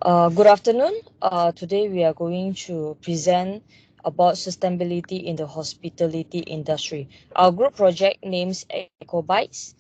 Good afternoon. Today we are going to present about sustainability in the hospitality industry. Our group project names EcoBytes.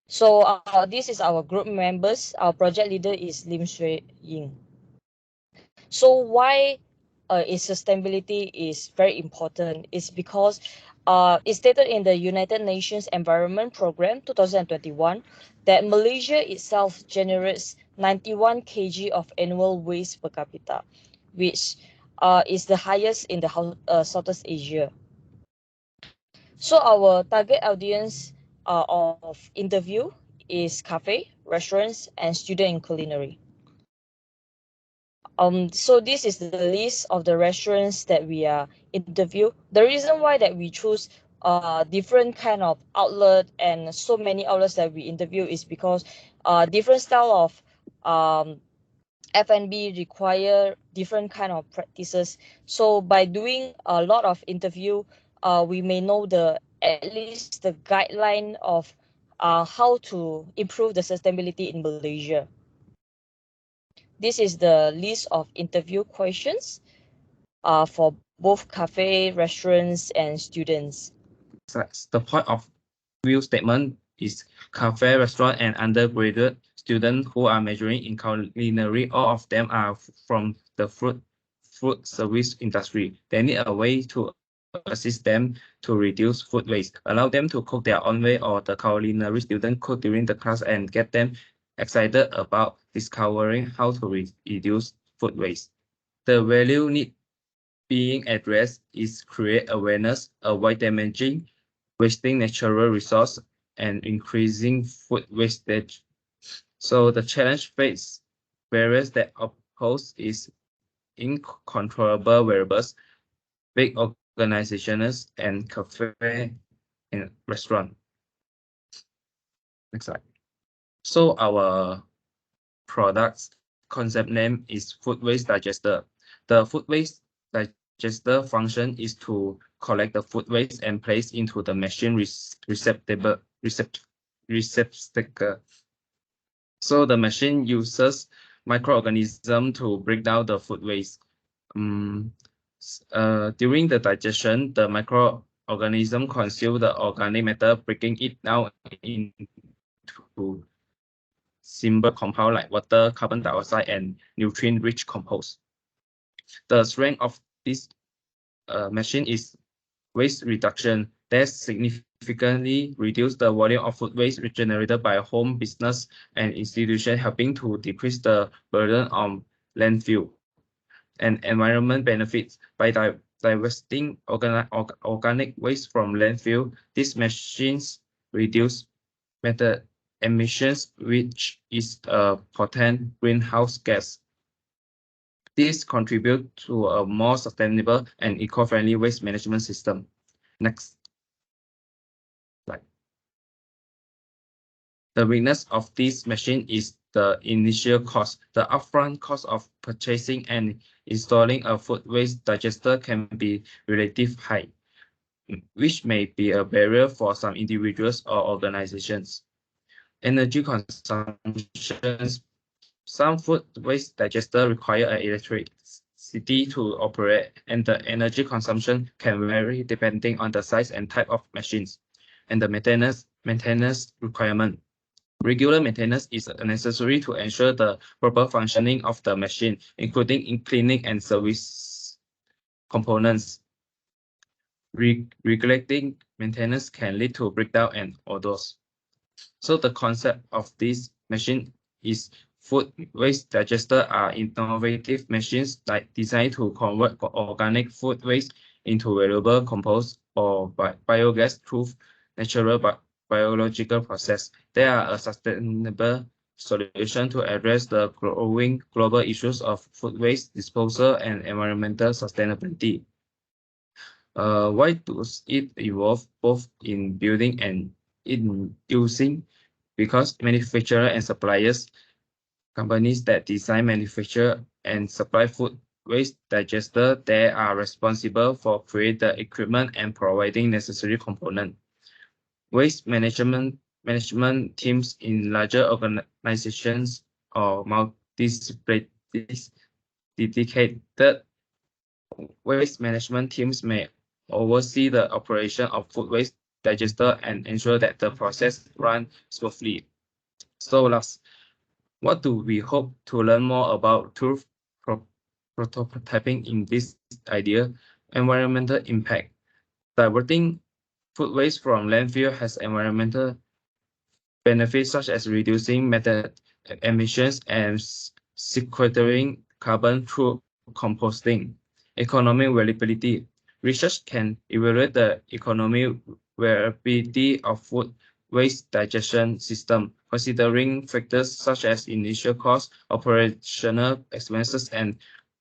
So this is our group members. Our project leader is Lim Shui Ying. So why is sustainability is very important? It's because it's stated in the United Nations Environment Programme 2021 that Malaysia itself generates 91 kg of annual waste per capita, which is the highest in the Southeast Asia. So our target audience of interview is cafe, restaurants, and student in culinary. So this is the list of the restaurants that we are interview. The reason why that we choose different kind of outlet and so many outlets that we interview is because different style of F&B require different kind of practices. So by doing a lot of interview, we may know the at least the guideline of how to improve the sustainability in Malaysia. This is the list of interview questions for both cafe, restaurants, and students. The point of view statement is cafe, restaurant, and undergraduate students who are majoring in culinary. All of them are from the food service industry. They need a way to assist them to reduce food waste, allow them to cook their own way, or the culinary student cook during the class and get them excited about discovering how to reduce food waste. The value need being addressed is create awareness, avoid damaging, wasting natural resource, and increasing food wastage. So the challenge face barriers that oppose is uncontrollable variables, big organizations, and cafe and restaurant. Next slide. So our product's concept name is food waste digester. The food waste digester function is to collect the food waste and place into the machine receptacle. So the machine uses microorganisms to break down the food waste. During the digestion, the microorganism consume the organic matter, breaking it down into simple compound like water, carbon dioxide, and nutrient-rich compost. The strength of this machine is waste reduction that significantly reduce the volume of food waste generated by home, business, and institution, helping to decrease the burden on landfill and environment benefits by divesting organic waste from landfill. These machines reduce methane emissions, which is a potent greenhouse gas. This contributes to a more sustainable and eco-friendly waste management system. Next slide. The weakness of this machine is the initial cost. The upfront cost of purchasing and installing a food waste digester can be relatively high, which may be a barrier for some individuals or organizations. Energy consumption. Some food waste digester require electricity to operate, and the energy consumption can vary depending on the size and type of machines, and the maintenance requirement. Regular maintenance is necessary to ensure the proper functioning of the machine, including in cleaning and service components. Regulating maintenance can lead to breakdown and odors. So the concept of this machine is food waste digester are innovative machines like designed to convert organic food waste into valuable compost or biogas through natural biological process. They are a sustainable solution to address the growing global issues of food waste disposal and environmental sustainability. Why does it evolve both in building and in using? Because manufacturer and suppliers, companies that design, manufacture, and supply food waste digester, they are responsible for creating the equipment and providing necessary components. Waste management teams in larger organizations or dedicated waste management teams may oversee the operation of food waste digester and ensure that the process runs smoothly. So last, what do we hope to learn more about through prototyping in this idea? Environmental impact. Diverting food waste from landfill has environmental benefits such as reducing methane emissions and sequestering carbon through composting. Economic viability. Research can evaluate the economic viability of food waste digestion system, considering factors such as initial cost, operational expenses, and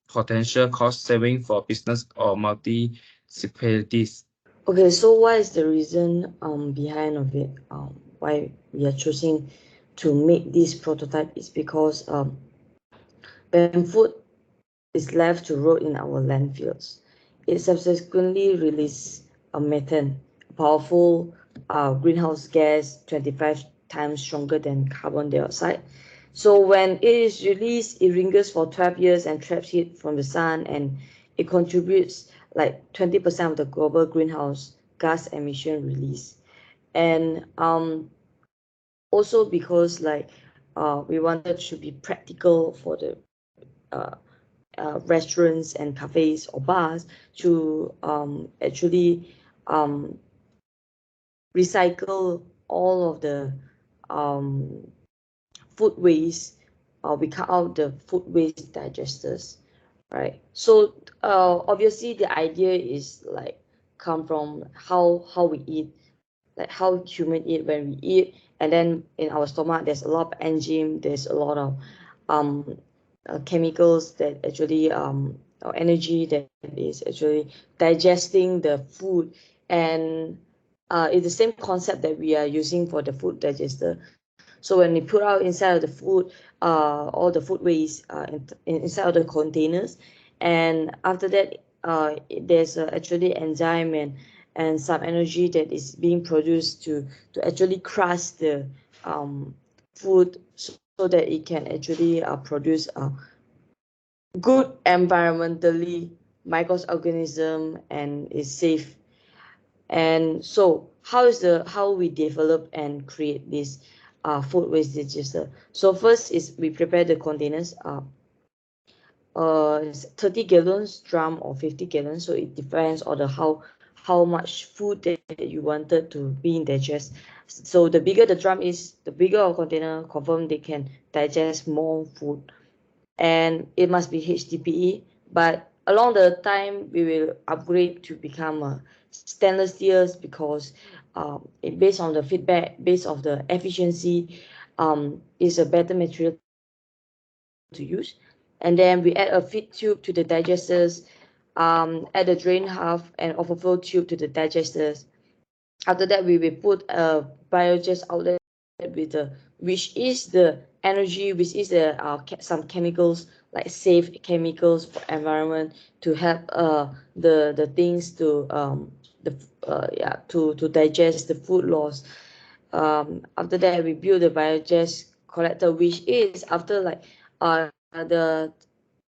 potential cost saving for business or municipalities. Okay, so what is the reason behind of it? Why we are choosing to make this prototype is because when food is left to rot in our landfills, it subsequently releases a methane, a powerful greenhouse gas 25 times stronger than carbon dioxide. So when it is released, it lingers for 12 years and traps heat from the sun, and it contributes like 20% of the global greenhouse gas emission release. And also because like we wanted to be practical for the restaurants and cafes or bars to actually recycle all of the food waste. We cut out the food waste digesters, right? So obviously the idea is like come from how we eat, like how human eat when we eat, and then in our stomach there's a lot of enzyme, there's a lot of chemicals that actually or energy that is actually digesting the food, and it's the same concept that we are using for the food digester. So when we put out inside of the food all the food waste inside of the containers, and after that there's actually enzyme and some energy that is being produced to actually crush the food so that it can actually produce good environmentally microorganism and is safe. And so how we develop and create this food waste digester? So first is we prepare the containers 30 gallons drum or 50 gallons, so it depends on the how much food that you wanted to be in digest. So the bigger the drum is, the bigger our container, confirm they can digest more food, and it must be HDPE. But along the time we will upgrade to become a stainless steel because based on the feedback, based on the efficiency, is a better material to use. And then we add a feed tube to the digesters, add a drain half and overflow tube to the digesters. After that, we will put a biogas outlet with the which is the energy, which is the some chemicals like safe chemicals for environment to help the things to to digest the food loss. After that, we build the biogas collector, which is after like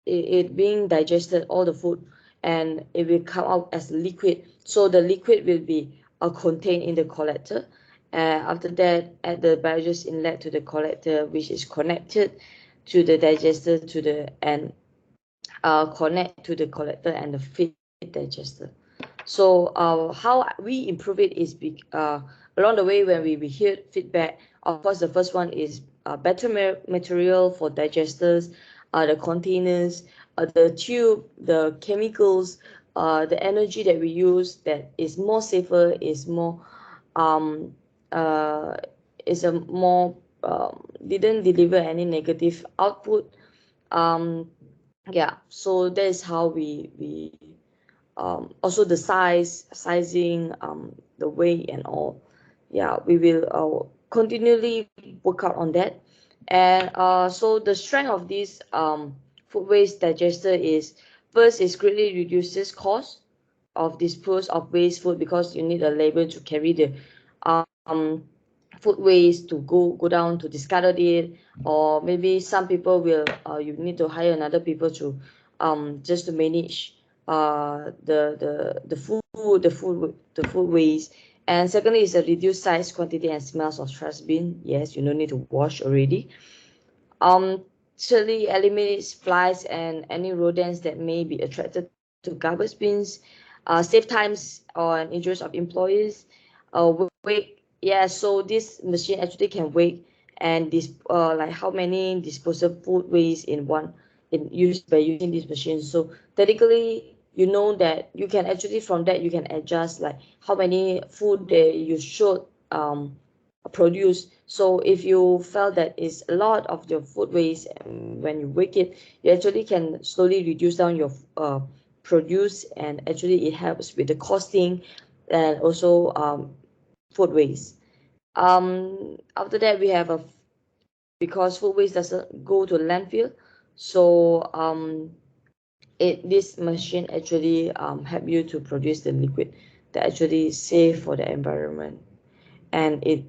it being digested all the food, and it will come out as liquid. So the liquid will be contained in the collector. After that, add the biogas inlet to the collector, which is connected to the digester to the and connect to the collector and the feed digester. So how we improve it is along the way when we hear feedback. Of course, the first one is better material for digesters, the containers, the tube, the chemicals, the energy that we use that is more safer, is more is a more didn't deliver any negative output. Yeah, so that is how we also the sizing, the weight and all. Yeah, we will continually work out on that. And so the strength of this food waste digester is, first, is greatly reduces cost of dispose of waste food because you need a labor to carry the food waste to go down to discard it, or maybe some people will you need to hire another people to just to manage the food waste. And secondly is a reduced size, quantity, and smells of trash bin. Yes, you don't need to wash already. Thirdly, eliminates flies and any rodents that may be attracted to garbage bins. Save times on injuries of employees. Wait, yeah. So this machine actually can weigh and this like how many disposable food waste in one in use by using this machine. So technically, you know that you can actually from that you can adjust like how many food that you should produce. So if you felt that is a lot of your food waste, when you wake it, you actually can slowly reduce down your produce, and actually it helps with the costing and also food waste. After that we have a because food waste doesn't go to landfill, so this machine actually help you to produce the liquid that actually safe for the environment, and it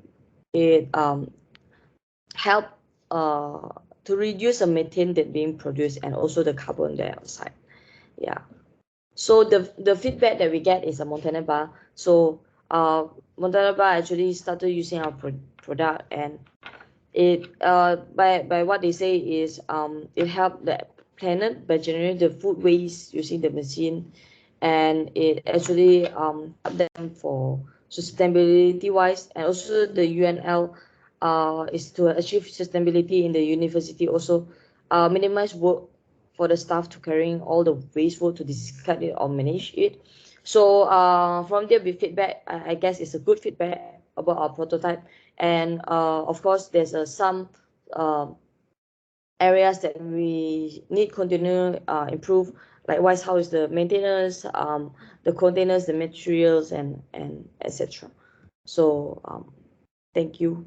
help to reduce the methane that being produced and also the carbon dioxide. Yeah. So the feedback that we get is a Montana bar. So Montana bar actually started using our product, and it by what they say is it helped the planet by generating the food waste using the machine, and it actually helped them for sustainability wise, and also the UNL is to achieve sustainability in the university, also minimize work for the staff to carrying all the waste wood to discard it or manage it. So from there we feedback, I guess it's a good feedback about our prototype. And of course there's some uh, areas that we need continue improve. Likewise, how is the maintenance, the containers, the materials, and etc. So thank you.